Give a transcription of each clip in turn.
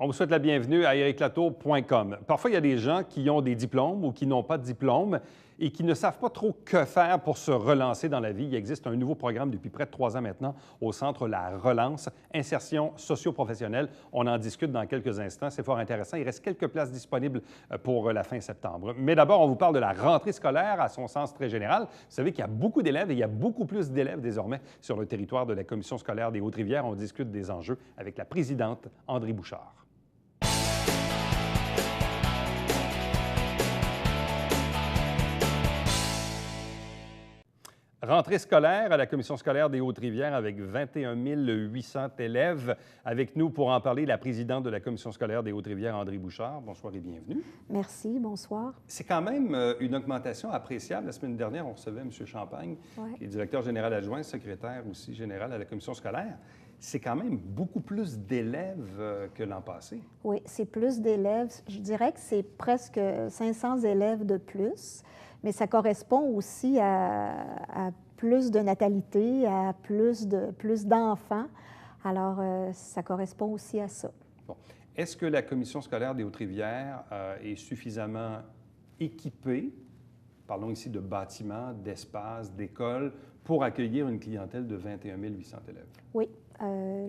On vous souhaite la bienvenue à ériclatour.com. Parfois, il y a des gens qui ont des diplômes ou qui n'ont pas de diplôme et qui ne savent pas trop que faire pour se relancer dans la vie. Il existe un nouveau programme depuis près de 3 ans maintenant au Centre La Relance, insertion socio-professionnelle. On en discute dans quelques instants. C'est fort intéressant. Il reste quelques places disponibles pour la fin septembre. Mais d'abord, on vous parle de la rentrée scolaire à son sens très général. Vous savez qu'il y a beaucoup d'élèves et il y a beaucoup plus d'élèves désormais sur le territoire de la Commission scolaire des Hautes-Rivières. On discute des enjeux avec la présidente André Bouchard. Rentrée scolaire à la Commission scolaire des Hautes-Rivières avec 21 800 élèves. Avec nous pour en parler, la présidente de la Commission scolaire des Hautes-Rivières, André Bouchard. Bonsoir et bienvenue. Merci, bonsoir. C'est quand même une augmentation appréciable. La semaine dernière, on recevait M. Champagne, qui est directeur général adjoint, secrétaire aussi général à la Commission scolaire. C'est quand même beaucoup plus d'élèves que l'an passé. Oui, c'est plus d'élèves. Je dirais que c'est presque 500 élèves de plus. Mais ça correspond aussi à plus de natalité, à plus d'enfants. Alors, ça correspond aussi à ça. Bon. Est-ce que la Commission scolaire des Hautes-Rivières est suffisamment équipée, parlons ici de bâtiments, d'espaces, d'écoles, pour accueillir une clientèle de 21 800 élèves? Oui.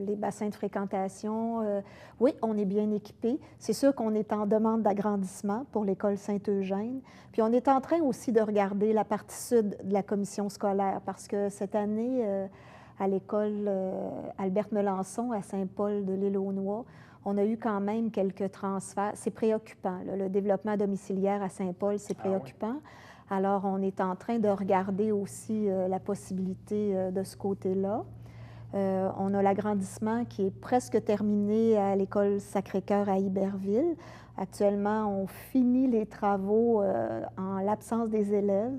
Les bassins de fréquentation, oui, on est bien équipé. C'est sûr qu'on est en demande d'agrandissement pour l'école Saint-Eugène. Puis on est en train aussi de regarder la partie sud de la commission scolaire parce que cette année, à l'école Albert-Melançon, à Saint-Paul de l'Île-aux-Noix, on a eu quand même quelques transferts. C'est préoccupant, là. Le développement domiciliaire à Saint-Paul, c'est préoccupant. Oui. Alors, on est en train de regarder aussi la possibilité de ce côté-là. On a l'agrandissement qui est presque terminé à l'école Sacré-Cœur à Iberville. Actuellement, on finit les travaux en l'absence des élèves,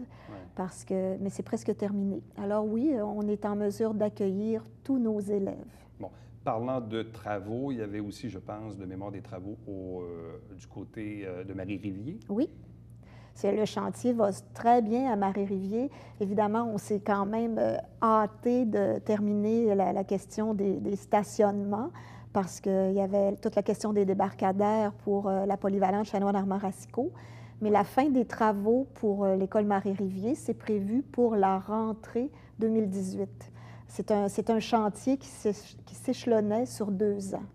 mais c'est presque terminé. Alors oui, on est en mesure d'accueillir tous nos élèves. Bon. Parlant de travaux, il y avait aussi, je pense, de mémoire des travaux du côté de Marie-Rivier. Oui. Le chantier va très bien à Marie-Rivier. Évidemment, on s'est quand même hâté de terminer la question des stationnements parce qu'il y avait toute la question des débarcadères pour la polyvalente Chanoine-Armand-Racicot. Mais la fin des travaux pour l'école Marie-Rivier, c'est prévu pour la rentrée 2018. C'est un chantier qui s'échelonnait sur 2 ans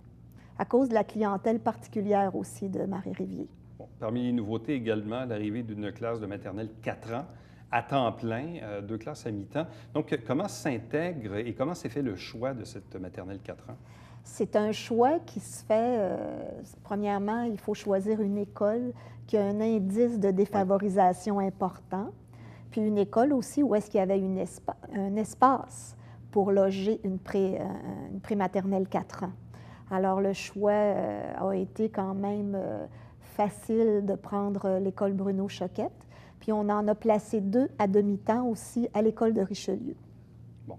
à cause de la clientèle particulière aussi de Marie-Rivier. Bon, parmi les nouveautés également, l'arrivée d'une classe de maternelle 4 ans à temps plein, 2 classes à mi-temps. Donc, comment s'intègre et comment s'est fait le choix de cette maternelle 4 ans? C'est un choix qui se fait, premièrement, il faut choisir une école qui a un indice de défavorisation important, puis une école aussi où est-ce qu'il y avait un espace pour loger une prématernelle 4 ans. Alors, le choix a été quand même facile de prendre l'école Bruno Choquette. Puis on en a placé 2 à demi-temps aussi à l'école de Richelieu. Bon.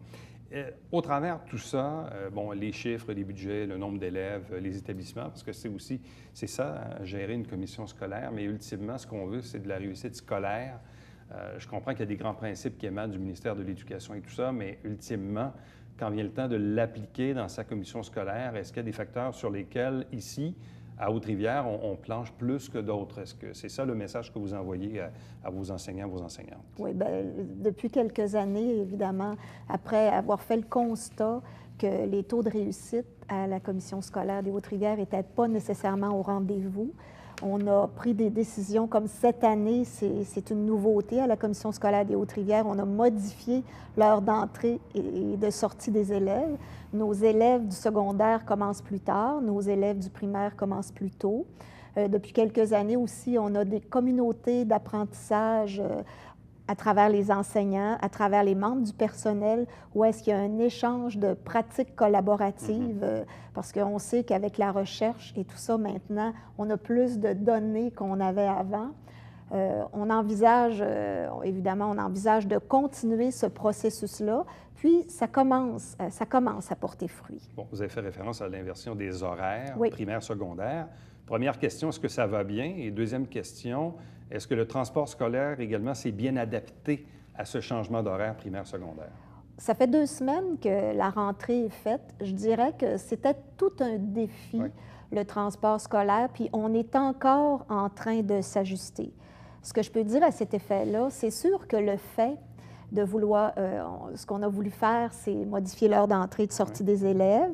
Au travers de tout ça, bon, les chiffres, les budgets, le nombre d'élèves, les établissements, parce que c'est ça, gérer une commission scolaire, mais ultimement, ce qu'on veut, c'est de la réussite scolaire. Je comprends qu'il y a des grands principes qui émanent du ministère de l'Éducation et tout ça, mais ultimement, quand vient le temps de l'appliquer dans sa commission scolaire, est-ce qu'il y a des facteurs sur lesquels, ici, à Haute-Rivière, on planche plus que d'autres? Est-ce que c'est ça le message que vous envoyez à vos enseignants, vos enseignantes? Oui, bien, depuis quelques années, évidemment, après avoir fait le constat que les taux de réussite à la commission scolaire des Hautes-Rivières n'étaient pas nécessairement au rendez-vous, on a pris des décisions comme cette année, c'est une nouveauté à la commission scolaire des Hautes-Rivières. On a modifié l'heure d'entrée et de sortie des élèves. Nos élèves du secondaire commencent plus tard, nos élèves du primaire commencent plus tôt. Depuis quelques années aussi, on a des communautés d'apprentissage à travers les enseignants, à travers les membres du personnel, où est-ce qu'il y a un échange de pratiques collaboratives, parce qu'on sait qu'avec la recherche et tout ça, maintenant, on a plus de données qu'on avait avant. On envisage, évidemment, de continuer ce processus-là, puis ça commence à porter fruit. Bon, vous avez fait référence à l'inversion des horaires primaires, secondaires. Première question, est-ce que ça va bien? Et deuxième question, est-ce que le transport scolaire également s'est bien adapté à ce changement d'horaire primaire-secondaire? Ça fait 2 semaines que la rentrée est faite. Je dirais que c'était tout un défi le transport scolaire, puis on est encore en train de s'ajuster. Ce que je peux dire à cet effet-là, c'est sûr que le fait de vouloir, ce qu'on a voulu faire, c'est modifier l'heure d'entrée et de sortie des élèves.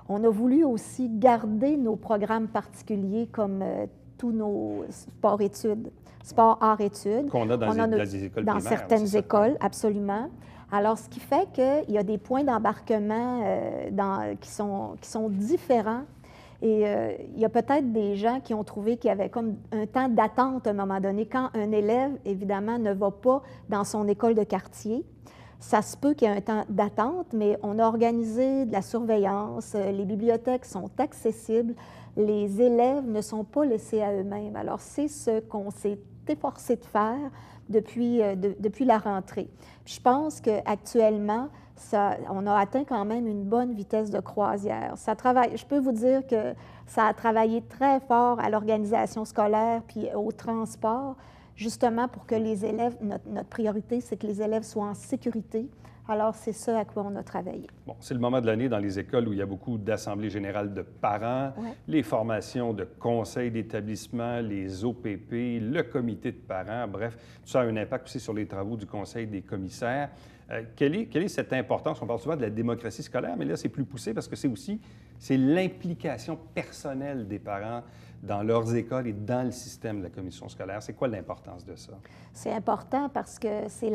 On a voulu aussi garder nos programmes particuliers comme tous nos sports-études, sport-art-études. Qu'on a dans les écoles dans primaires. Certaines écoles, absolument. Alors, ce qui fait qu'il y a des points d'embarquement qui sont différents. Et il y a peut-être des gens qui ont trouvé qu'il y avait comme un temps d'attente à un moment donné. Quand un élève, évidemment, ne va pas dans son école de quartier, ça se peut qu'il y ait un temps d'attente, mais on a organisé de la surveillance, les bibliothèques sont accessibles, les élèves ne sont pas laissés à eux-mêmes. Alors, c'est ce qu'on s'est efforcé de faire depuis la rentrée. Puis je pense qu'actuellement, on a atteint quand même une bonne vitesse de croisière. Je peux vous dire que ça a travaillé très fort à l'organisation scolaire puis au transport, justement pour que les élèves, notre priorité, c'est que les élèves soient en sécurité. Alors, c'est ça à quoi on a travaillé. Bon, c'est le moment de l'année dans les écoles où il y a beaucoup d'assemblées générales de parents, les formations de conseils d'établissement, les OPP, le comité de parents, bref, tout ça a un impact aussi sur les travaux du conseil des commissaires. Quelle est cette importance? On parle souvent de la démocratie scolaire, mais là, c'est plus poussé parce que c'est l'implication personnelle des parents dans leurs écoles et dans le système de la commission scolaire. C'est quoi l'importance de ça? C'est important parce que c'est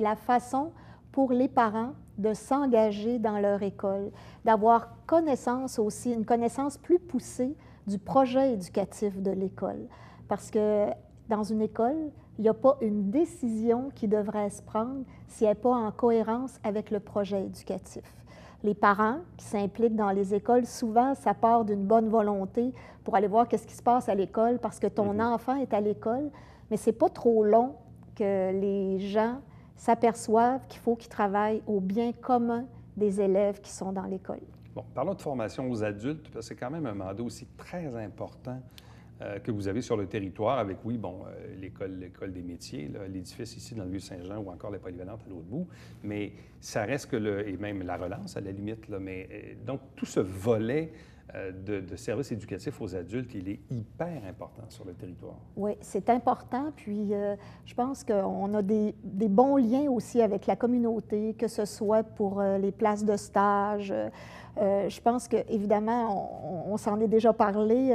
la façon pour les parents de s'engager dans leur école, d'avoir connaissance aussi, une connaissance plus poussée du projet éducatif de l'école. Parce que dans une école, il n'y a pas une décision qui devrait se prendre si elle n'est pas en cohérence avec le projet éducatif. Les parents qui s'impliquent dans les écoles, souvent, ça part d'une bonne volonté pour aller voir qu'est-ce qui se passe à l'école parce que ton enfant est à l'école, mais c'est pas trop long que les gens s'aperçoivent qu'il faut qu'ils travaillent au bien commun des élèves qui sont dans l'école. Bon, parlons de formation aux adultes, parce que c'est quand même un mandat aussi très important que vous avez sur le territoire avec, l'école des métiers, l'édifice ici dans le Vieux-Saint-Jean ou encore la polyvalente à l'autre bout, mais ça reste et même la relance à la limite, donc tout ce volet de services éducatifs aux adultes, il est hyper important sur le territoire. Oui, c'est important. Puis, je pense qu'on a des bons liens aussi avec la communauté, que ce soit pour les places de stage. Je pense qu'évidemment, on s'en est déjà parlé.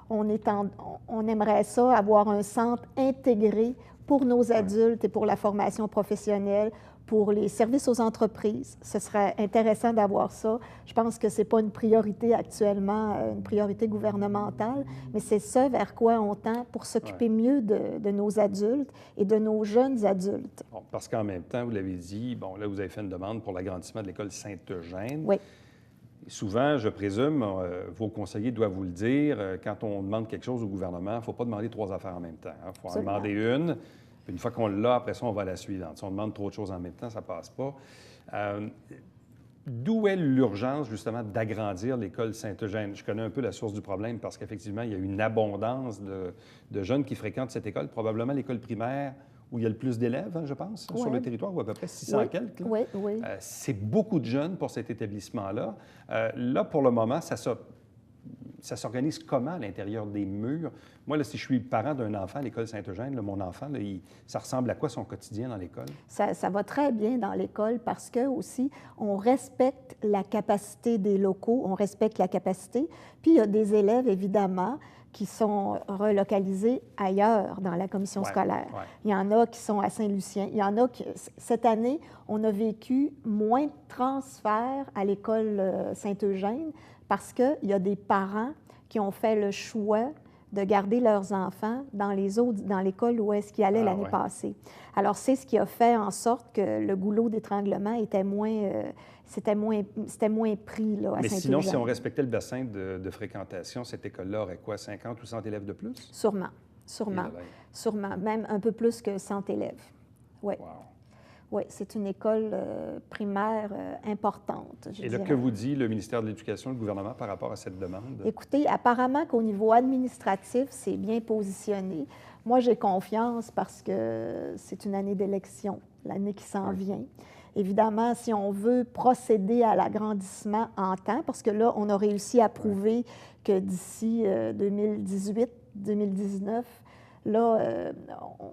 On aimerait ça, avoir un centre intégré pour nos adultes et pour la formation professionnelle, pour les services aux entreprises. Ce serait intéressant d'avoir ça. Je pense que ce n'est pas une priorité actuellement, une priorité gouvernementale, mais c'est ça vers quoi on tend pour s'occuper mieux de nos adultes et de nos jeunes adultes. Bon, parce qu'en même temps, vous l'avez dit, là, vous avez fait une demande pour l'agrandissement de l'école Sainte-Eugène. Oui. Et souvent, je présume, vos conseillers doivent vous le dire, quand on demande quelque chose au gouvernement, il ne faut pas demander 3 affaires en même temps. Il faut en demander une. Une fois qu'on l'a, après ça, on va à la suivante. Si on demande trop de choses en même temps, ça ne passe pas. D'où est l'urgence, justement, d'agrandir l'école Sainte-Eugène? Je connais un peu la source du problème parce qu'effectivement, il y a une abondance de jeunes qui fréquentent cette école, probablement l'école primaire où il y a le plus d'élèves, je pense, sur le territoire, ou à peu près 600 quelques. Oui. C'est beaucoup de jeunes pour cet établissement-là. Là, pour le moment, ça s'organise comment à l'intérieur des murs? Moi, là, si je suis parent d'un enfant à l'école Sainte-Eugène, mon enfant, ça ressemble à quoi son quotidien dans l'école? Ça va très bien dans l'école parce que aussi, on respecte la capacité des locaux, on respecte la capacité. Puis, il y a des élèves, évidemment, qui sont relocalisés ailleurs dans la commission scolaire. Il y en a qui sont à Saint-Lucien. Il y en a qui, cette année, on a vécu moins de transferts à l'école Sainte-Eugène parce qu'il y a des parents qui ont fait le choix de garder leurs enfants dans l'école où est-ce qu'ils allaient l'année passée. Alors, c'est ce qui a fait en sorte que le goulot d'étranglement était c'était moins pris là, à Saint-Eugène. Mais sinon, si on respectait le bassin de fréquentation, cette école-là aurait quoi, 50 ou 100 élèves de plus? Sûrement, même un peu plus que 100 élèves. Oui. Wow. Oui, c'est une école primaire importante, je dirais. Et là, que vous dit le ministère de l'Éducation, le gouvernement, par rapport à cette demande? Écoutez, apparemment qu'au niveau administratif, c'est bien positionné. Moi, j'ai confiance parce que c'est une année d'élection, l'année qui s'en vient. évidemment, si on veut procéder à l'agrandissement en temps, parce que là, on a réussi à prouver que d'ici 2018-2019, là,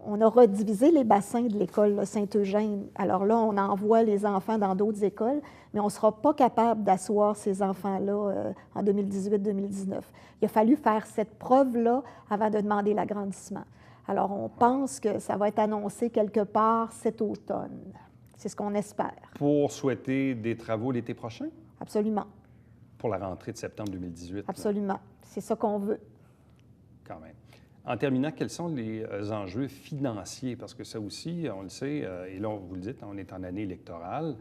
on a redivisé les bassins de l'école Saint-Eugène. Alors là, on envoie les enfants dans d'autres écoles, mais on ne sera pas capable d'asseoir ces enfants-là en 2018-2019. Il a fallu faire cette preuve-là avant de demander l'agrandissement. Alors, on pense que ça va être annoncé quelque part cet automne. C'est ce qu'on espère. Pour souhaiter des travaux l'été prochain? Absolument. Pour la rentrée de septembre 2018? Absolument. C'est ça qu'on veut. Quand même. En terminant, quels sont les enjeux financiers? Parce que ça aussi, on le sait, et là, vous le dites, on est en année électorale.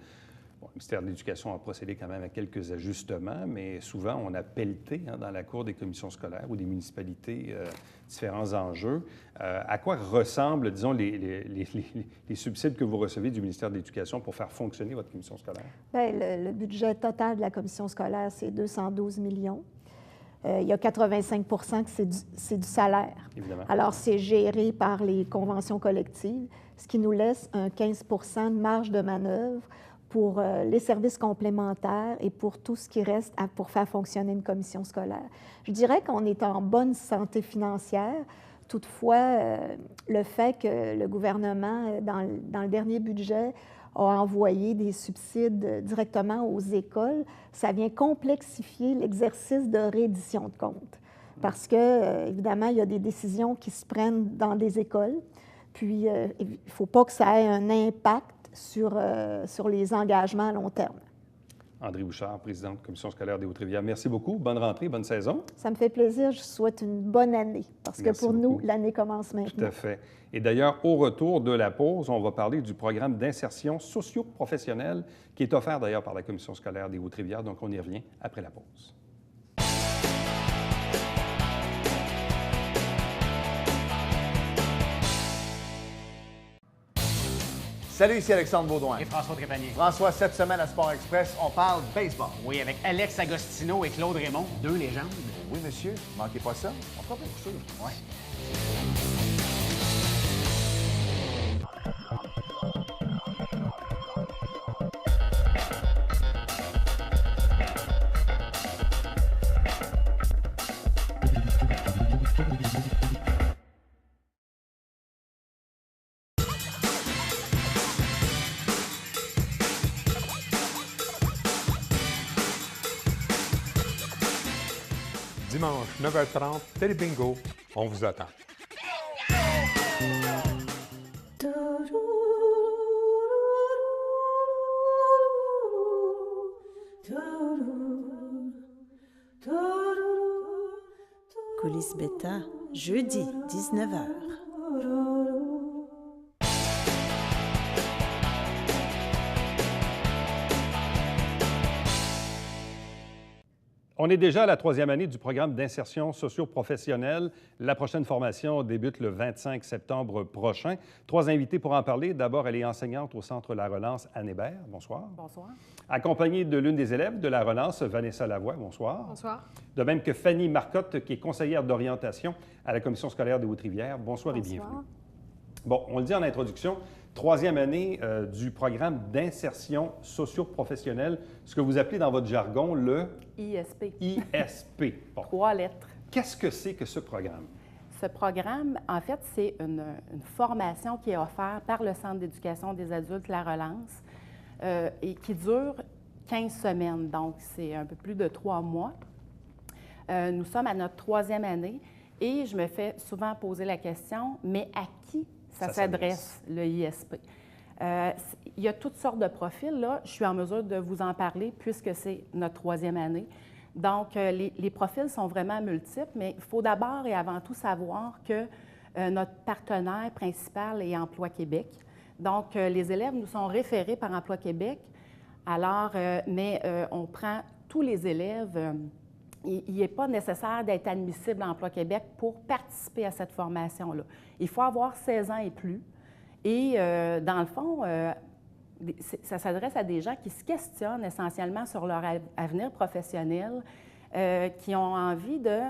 Bon, le ministère de l'Éducation a procédé quand même à quelques ajustements, mais souvent, on a pelleté dans la cour des commissions scolaires ou des municipalités différents enjeux. À quoi ressemblent, disons, les subsides que vous recevez du ministère de l'Éducation pour faire fonctionner votre commission scolaire? Bien, le budget total de la commission scolaire, c'est 212 millions. Il y a 85 que c'est du salaire. Évidemment. Alors, c'est géré par les conventions collectives, ce qui nous laisse un 15 de marge de manœuvre pour les services complémentaires et pour tout ce qui reste pour faire fonctionner une commission scolaire. Je dirais qu'on est en bonne santé financière. Toutefois, le fait que le gouvernement, dans le dernier budget, a envoyé des subsides directement aux écoles, ça vient complexifier l'exercice de réédition de comptes. Parce que, évidemment, il y a des décisions qui se prennent dans des écoles, puis il ne faut pas que ça ait un impact sur les engagements à long terme. Andrée Bouchard, présidente de la Commission scolaire des Hautes-Rivières. Merci beaucoup. Bonne rentrée, bonne saison. Ça me fait plaisir. Je souhaite une bonne année, parce que pour nous, l'année commence maintenant. Tout à fait. Et d'ailleurs, au retour de la pause, on va parler du programme d'insertion socio-professionnelle qui est offert d'ailleurs par la Commission scolaire des Hautes-Rivières. Donc, on y revient après la pause. Salut, ici Alexandre Baudouin. Et François Trépanier. François, cette semaine à Sport Express, on parle baseball. Oui, avec Alex Agostino et Claude Raymond, deux légendes. Oui, monsieur, manquez pas ça. On fera pour sûr. Oui. Dimanche, 9h30, Télé Bingo, on vous attend. Coulisses Bêta, jeudi, 19h. On est déjà à la troisième année du programme d'insertion socio-professionnelle. La prochaine formation débute le 25 septembre prochain. Trois invités pour en parler. D'abord, elle est enseignante au Centre La Relance, Anne Hébert. Bonsoir. Bonsoir. Accompagnée de l'une des élèves de La Relance, Vanessa Lavoie. Bonsoir. Bonsoir. De même que Fanny Marcotte, qui est conseillère d'orientation à la Commission scolaire des Hautes-Rivières. Bonsoir et bienvenue. Bon, on le dit en introduction, troisième année du programme d'insertion socio-professionnelle, ce que vous appelez dans votre jargon le... ISP. ISP. Bon. 3 lettres. Qu'est-ce que c'est que ce programme? Ce programme, en fait, c'est une formation qui est offerte par le Centre d'éducation des adultes La Relance et qui dure 15 semaines, donc c'est un peu plus de 3 mois. Nous sommes à notre troisième année et je me fais souvent poser la question, mais à qui ça s'adresse, le ISP? Il y a toutes sortes de profils, là. Je suis en mesure de vous en parler puisque c'est notre troisième année. Donc, les profils sont vraiment multiples, mais il faut d'abord et avant tout savoir que notre partenaire principal est Emploi Québec. Donc, les élèves nous sont référés par Emploi Québec. Alors, on prend tous les élèves. Il n'est pas nécessaire d'être admissible à Emploi Québec pour participer à cette formation-là. Il faut avoir 16 ans et plus. Et dans le fond, ça s'adresse à des gens qui se questionnent essentiellement sur leur avenir professionnel, qui ont envie de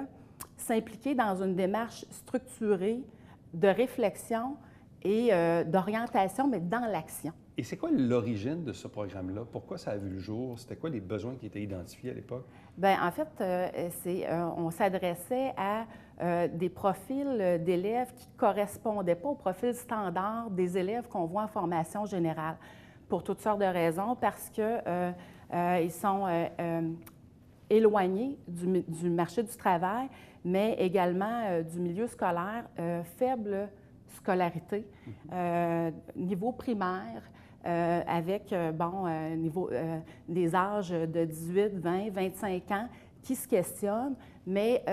s'impliquer dans une démarche structurée de réflexion et d'orientation, mais dans l'action. Et c'est quoi l'origine de ce programme-là? Pourquoi ça a vu le jour? C'était quoi les besoins qui étaient identifiés à l'époque? Bien, en fait, on s'adressait à des profils d'élèves qui ne correspondaient pas au profil standard des élèves qu'on voit en formation générale, pour toutes sortes de raisons, parce qu'ils sont éloignés du marché du travail, mais également du milieu scolaire, faible scolarité, niveau primaire, avec, des âges de 18, 20, 25 ans qui se questionnent, mais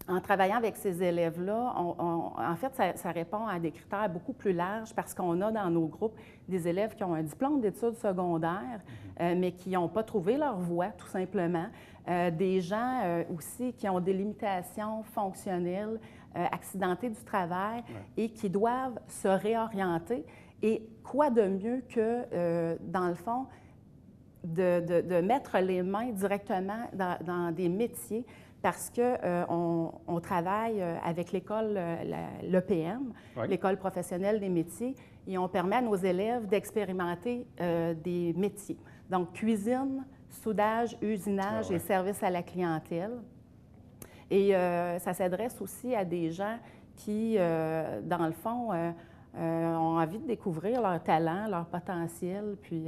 en travaillant avec ces élèves-là, en fait, ça répond à des critères beaucoup plus larges parce qu'on a dans nos groupes des élèves qui ont un diplôme d'études secondaires, mais qui n'ont pas trouvé leur voie, tout simplement. Des gens aussi qui ont des limitations fonctionnelles, accidentées du travail et qui doivent se réorienter. Et quoi de mieux que, dans le fond, de mettre les mains directement dans des métiers parce qu'on travaille avec l'école, l'EPM, l'École professionnelle des métiers, et on permet à nos élèves d'expérimenter des métiers. Donc, cuisine, soudage, usinage et service à la clientèle. Et ça s'adresse aussi à des gens qui, dans le fond, ont envie de découvrir leur talent, leur potentiel, puis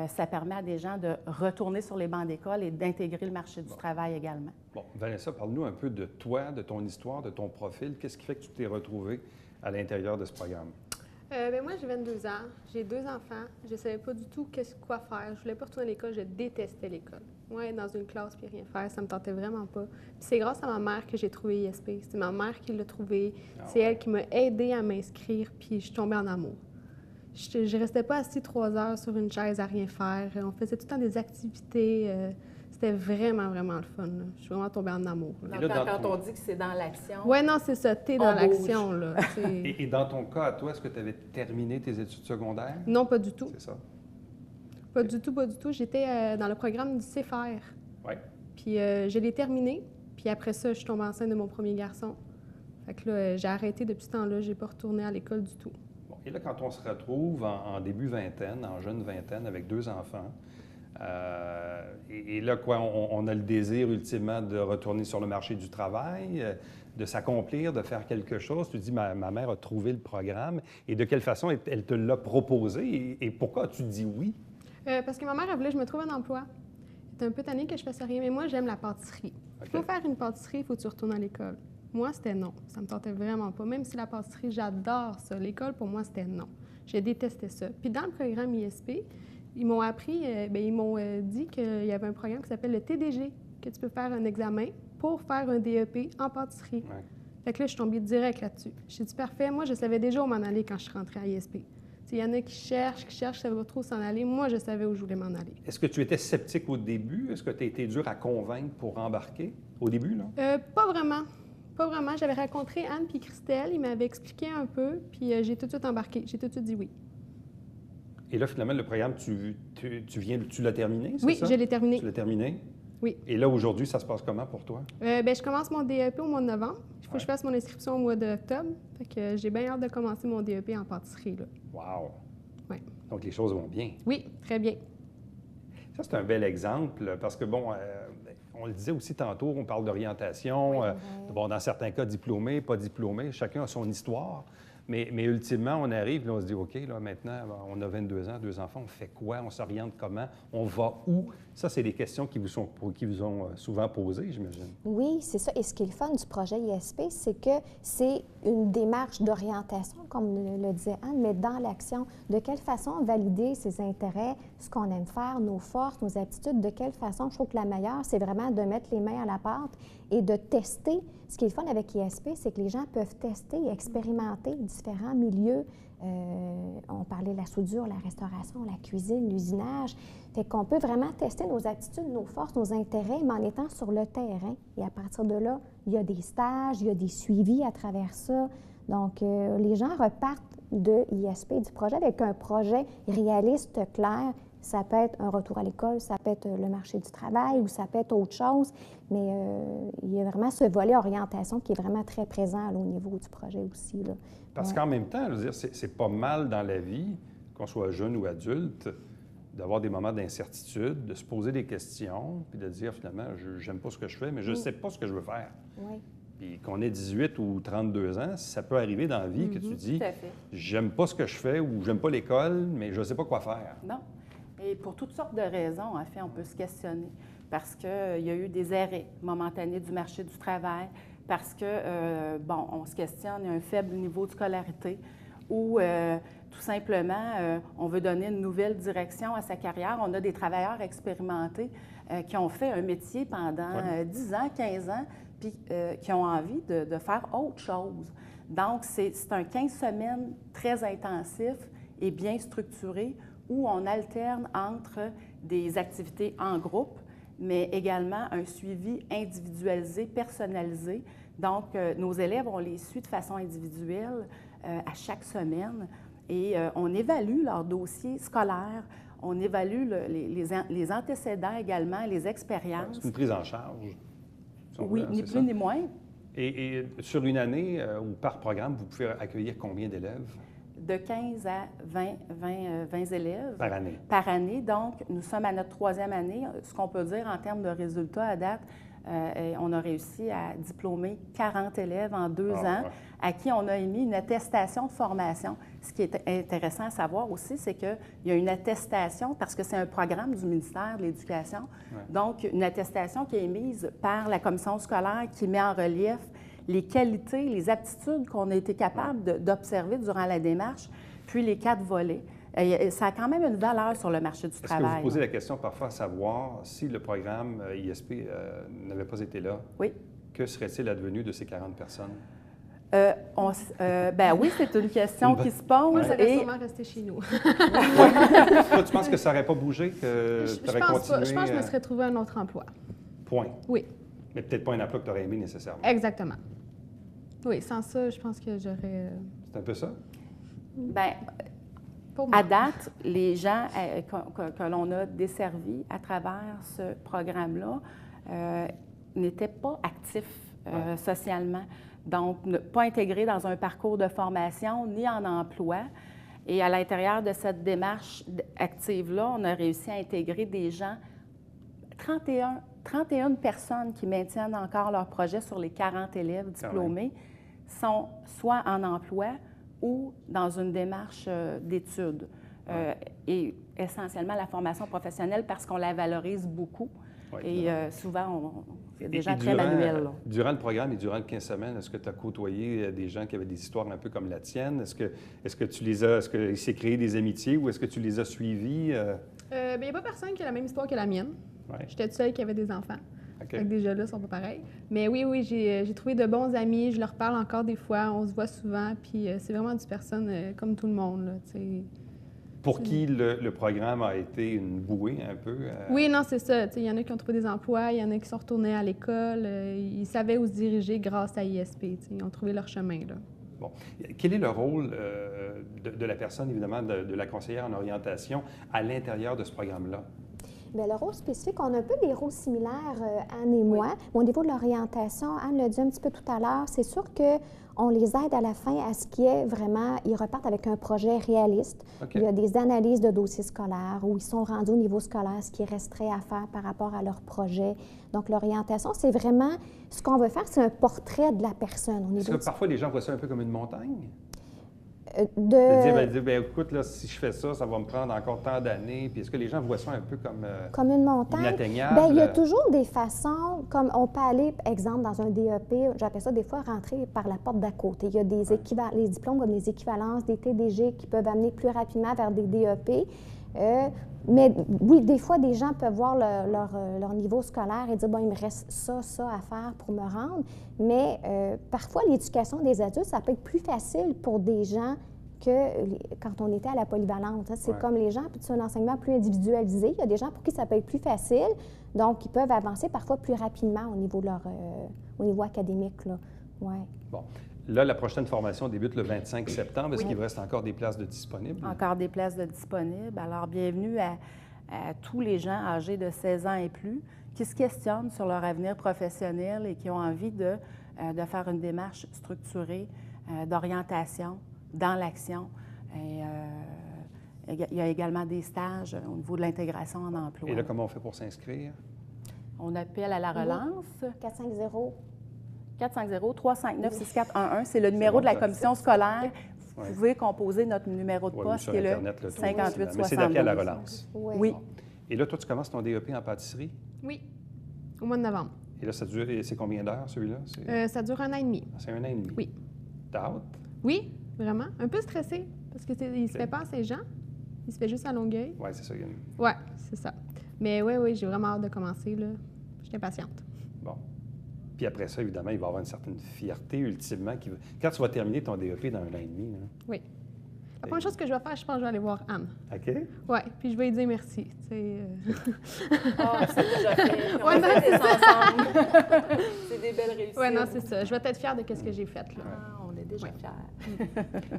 ça permet à des gens de retourner sur les bancs d'école et d'intégrer le marché du travail également. Bon, Vanessa, parle-nous un peu de toi, de ton histoire, de ton profil. Qu'est-ce qui fait que tu t'es retrouvée à l'intérieur de ce programme? Bien, moi, j'ai 22 ans, j'ai 2 enfants, je ne savais pas du tout quoi faire. Je ne voulais pas retourner à l'école, je détestais l'école. Moi, être dans une classe puis rien faire, ça ne me tentait vraiment pas. Puis c'est grâce à ma mère que j'ai trouvé ISP. C'est ma mère qui l'a trouvé. C'est elle qui m'a aidée à m'inscrire, puis je suis tombée en amour. Je ne restais pas assise 3 heures sur une chaise à rien faire. On faisait tout le temps des activités. C'était vraiment, vraiment le fun. Là. Je suis vraiment tombée en amour. Donc, quand on dit que c'est dans l'action... Oui, non, c'est ça, t'es dans l'action. Là. Et dans ton cas, à toi, est-ce que tu avais terminé tes études secondaires? Non, pas du tout. C'est ça? Pas du tout, pas du tout. J'étais dans le programme du CFR. Oui. Puis je l'ai terminé. Puis après ça, je suis tombée enceinte de mon premier garçon. Fait que là, j'ai arrêté depuis ce temps-là. J'ai pas retourné à l'école du tout. Bon, et là, quand on se retrouve en début vingtaine, en jeune vingtaine, avec 2 enfants, et là, quoi, on a le désir ultimement de retourner sur le marché du travail, de s'accomplir, de faire quelque chose. Tu dis, ma mère a trouvé le programme. Et de quelle façon elle te l'a proposé? Et pourquoi as-tu dit oui? Parce que ma mère, elle voulait que je me trouve un emploi. C'était un peu tanné que je fasse rien, mais moi, j'aime la pâtisserie. Il faut faire une pâtisserie, il faut que tu retournes à l'école. Moi, c'était non. Ça me tentait vraiment pas. Même si la pâtisserie, j'adore ça. L'école, pour moi, c'était non. J'ai détesté ça. Puis dans le programme ISP, ils m'ont appris, ils m'ont dit qu'il y avait un programme qui s'appelle le TDG, que tu peux faire un examen pour faire un DEP en pâtisserie. Ouais. Fait que là, je suis tombée direct là-dessus. J'ai dit, parfait, moi, je savais déjà où m'en aller quand je suis rentrée à ISP. Il y en a qui cherchent, ne savent pas trop s'en aller. Moi, je savais où je voulais m'en aller. Est-ce que tu étais sceptique au début? Est-ce que tu as été dur à convaincre pour embarquer au début, là? Pas vraiment. Pas vraiment. J'avais rencontré Anne puis Christelle. Ils m'avaient expliqué un peu, puis j'ai tout de suite embarqué. J'ai tout de suite dit oui. Et là, finalement, le programme, tu l'as terminé, c'est ça? Oui, je l'ai terminé. Tu l'as terminé? Oui. Et là, aujourd'hui, ça se passe comment pour toi? Je commence mon DEP au mois de novembre. Il faut que je fasse mon inscription au mois d'octobre. Fait que j'ai bien hâte de commencer mon DEP en pâtisserie, là. Wow! Oui. Donc, les choses vont bien. Oui, très bien. Ça, c'est un bel exemple parce que, bon, on le disait aussi tantôt, on parle d'orientation. Bon, dans certains cas, diplômé, pas diplômé, chacun a son histoire. Mais ultimement, on arrive et on se dit, OK, là, maintenant, on a 22 ans, 2 enfants, on fait quoi? On s'oriente comment? On va où? Ça, c'est des questions qui vous ont souvent posées, j'imagine. Oui, c'est ça. Et ce qui est le fun du projet ISP, c'est que c'est une démarche d'orientation, comme le disait Anne, mais dans l'action. De quelle façon valider ses intérêts, ce qu'on aime faire, nos forces, nos aptitudes, de quelle façon? Je trouve que la meilleure, c'est vraiment de mettre les mains à la pâte et de tester. Ce qui est le fun avec ISP, c'est que les gens peuvent tester et expérimenter différents milieux. On parlait de la soudure, la restauration, la cuisine, l'usinage. Fait qu'on peut vraiment tester nos aptitudes, nos forces, nos intérêts, mais en étant sur le terrain. Et à partir de là, il y a des stages, il y a des suivis à travers ça. Donc, les gens repartent de ISP, du projet, avec un projet réaliste, clair. Ça peut être un retour à l'école, ça peut être le marché du travail ou ça peut être autre chose. Mais il y a vraiment ce volet orientation qui est vraiment très présent là, au niveau du projet aussi. Là. Parce qu'en même temps, je veux dire, c'est pas mal dans la vie qu'on soit jeune ou adulte, d'avoir des moments d'incertitude, de se poser des questions, puis de dire finalement, j'aime pas ce que je fais, mais je ne sais pas ce que je veux faire. Oui. Puis qu'on ait 18 ou 32 ans, ça peut arriver dans la vie que tu dis, Tout à fait. j'aime pas ce que je fais ou j'aime pas l'école, mais je ne sais pas quoi faire. Non. Et pour toutes sortes de raisons, en fait, on peut se questionner. Parce qu'il y a eu des arrêts momentanés du marché du travail, parce que, bon, on se questionne, il y a un faible niveau de scolarité, ou tout simplement, on veut donner une nouvelle direction à sa carrière. On a des travailleurs expérimentés qui ont fait un métier pendant 10 ans, 15 ans, puis qui ont envie de faire autre chose. Donc, c'est un 15 semaines très intensif et bien structuré où on alterne entre des activités en groupe, mais également un suivi individualisé, personnalisé. Donc, nos élèves, on les suit de façon individuelle à chaque semaine et on évalue leur dossier scolaire, on évalue les antécédents également, les expériences. C'est une prise en charge. Oui, ni plus ni moins. Et sur une année ou par programme, vous pouvez accueillir combien d'élèves? De 15 à 20 élèves. Par année. Par année. Donc, nous sommes à notre 3e année. Ce qu'on peut dire en termes de résultats à date, on a réussi à diplômer 40 élèves en 2 ans, à qui on a émis une attestation de formation. Ce qui est intéressant à savoir aussi, c'est qu'il y a une attestation, parce que c'est un programme du ministère de l'Éducation, donc une attestation qui est émise par la commission scolaire qui met en relief les qualités, les aptitudes qu'on a été capable d'observer durant la démarche, puis les 4 volets. Ça a quand même une valeur sur le marché du travail. Est-ce que vous posez la question parfois à savoir si le programme ISP n'avait pas été là? Oui. Que serait-il advenu de ces 40 personnes? Ben oui, c'est une question qui se pose. Moi, ça aurait sûrement resté chez nous. Toi, tu penses que ça n'aurait pas bougé, que tu aurais continué? Je pense que je me serais trouvé un autre emploi. Point. Oui. Mais peut-être pas un emploi que tu aurais aimé nécessairement. Exactement. Oui, sans ça, je pense que j'aurais... C'est un peu ça? Bien, à date, les gens que l'on a desservis à travers ce programme-là n'étaient pas actifs socialement. Donc, pas intégrés dans un parcours de formation ni en emploi. Et à l'intérieur de cette démarche active-là, on a réussi à intégrer des gens, 31 personnes qui maintiennent encore leur projet sur les 40 élèves diplômés sont soit en emploi ou dans une démarche d'études. Et essentiellement la formation professionnelle parce qu'on la valorise beaucoup. Et souvent, il y a des gens très manuels. Là. Durant le programme et durant le 15 semaines, est-ce que tu as côtoyé des gens qui avaient des histoires un peu comme la tienne? Est-ce que tu les as, est-ce qu'il s'est créé des amitiés ou est-ce que tu les as suivis? Il n'y a pas personne qui a la même histoire que la mienne. J'étais toute seule qui avait des enfants. Donc déjà là, ils sont pas pareils. Mais oui, j'ai trouvé de bons amis. Je leur parle encore des fois. On se voit souvent. Puis c'est vraiment des personnes comme tout le monde. Là, pour qui le programme a été une bouée un peu? Oui, non, c'est ça. Il y en a qui ont trouvé des emplois. Il y en a qui sont retournés à l'école. Ils savaient où se diriger grâce à ISP. Ils ont trouvé leur chemin. Là. Bon. Quel est le rôle de la personne, évidemment, de la conseillère en orientation à l'intérieur de ce programme-là? Bien, le rôle spécifique, on a un peu des rôles similaires, Anne et moi. Au niveau de l'orientation, Anne l'a dit un petit peu tout à l'heure, c'est sûr qu'on les aide à la fin à ce qui est vraiment, ils repartent avec un projet réaliste. Il y a des analyses de dossiers scolaires où ils sont rendus au niveau scolaire, ce qui resterait à faire par rapport à leur projet. Donc, l'orientation, c'est vraiment, ce qu'on veut faire, c'est un portrait de la personne. Est-ce que parfois les gens voient ça un peu comme une montagne? De dire, écoute, là, si je fais ça, ça va me prendre encore tant d'années. Puis est-ce que les gens voient ça un peu comme une montagne? Inatteignable? Bien, il y a toujours des façons, comme on peut aller, exemple, dans un DEP, j'appelle ça des fois rentrer par la porte d'à côté. Il y a des les diplômes comme des équivalences, des TDG qui peuvent amener plus rapidement vers des DEP. Mais oui, des fois, des gens peuvent voir leur niveau scolaire et dire, bon, il me reste ça à faire pour me rendre. Mais parfois, l'éducation des adultes, ça peut être plus facile pour des gens que quand on était à la polyvalente. C'est comme les gens, puis c'est un enseignement plus individualisé. Il y a des gens pour qui ça peut être plus facile, donc ils peuvent avancer parfois plus rapidement au niveau, au niveau académique. Là. Ouais. Bon. Là, la prochaine formation débute le 25 septembre. Est-ce qu'il vous reste encore des places de disponibles? Encore des places de disponibles. Alors, bienvenue à tous les gens âgés de 16 ans et plus qui se questionnent sur leur avenir professionnel et qui ont envie de faire une démarche structurée d'orientation dans l'action. Il y a également des stages au niveau de l'intégration en emploi. Et là, comment on fait pour s'inscrire? On appelle à la relance. 450. 450-359-6411. C'est le numéro de la commission scolaire. Vous Ouais. pouvez composer notre numéro de Ouais, ou poste sur qui est le Internet, là, tout 58 mais c'est d'appel à la relance. Oui. Et là, toi, tu commences ton DEP en pâtisserie. Oui, au mois de novembre. Et là, ça dure, et c'est combien d'heures, celui-là? Ça dure 1 an et demi. C'est 1 an et demi. Oui. T'as hâte? Oui, vraiment. Un peu stressé, parce que il se fait pas à Saint-Jean. Il se fait juste à Longueuil. Oui, c'est ça. Ouais, c'est ça. Mais oui, j'ai vraiment hâte de commencer, là. Je suis impatiente. Bon. Puis après ça, évidemment, il va y avoir une certaine fierté, ultimement. Quand tu vas terminer ton DEP dans 1 an et demi, là, Oui. La première chose que je vais faire, je pense que je vais aller voir Anne. OK? Oui, puis je vais lui dire merci. Tu sais, Ah, c'est déjà fait. Ouais, non, c'est ensemble. C'est des belles réussites. Oui, non, c'est ça. Je vais être fière de ce que j'ai fait, là. Ah, on est déjà fiers.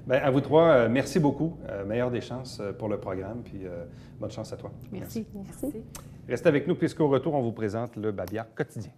Bien, à vous trois, merci beaucoup. Meilleure des chances pour le programme, puis bonne chance à toi. Merci. Merci. Restez avec nous, puisqu'au retour, on vous présente le Babillard quotidien.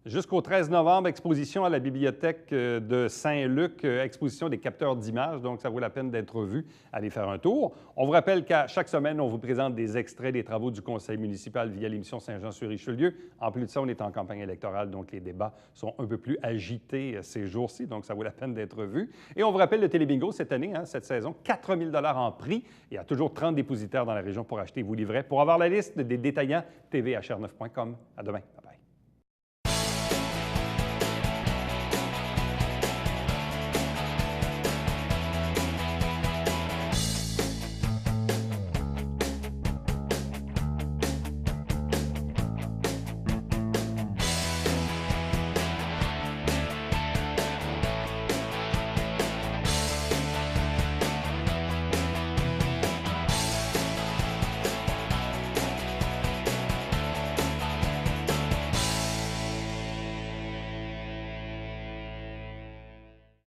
Jusqu'au 13 novembre, exposition à la bibliothèque de Saint-Luc, exposition des capteurs d'images, donc ça vaut la peine d'être vu. Allez faire un tour. On vous rappelle qu'à chaque semaine, on vous présente des extraits des travaux du conseil municipal via l'émission Saint-Jean-sur-Richelieu. En plus de ça, on est en campagne électorale, donc les débats sont un peu plus agités ces jours-ci, donc ça vaut la peine d'être vu. Et on vous rappelle le Télébingo cette année, cette saison, 4 000 $ en prix. Il y a toujours 30 dépositaires dans la région pour acheter vos livrets. Pour avoir la liste des détaillants, tvhr9.com. À demain. Bye bye.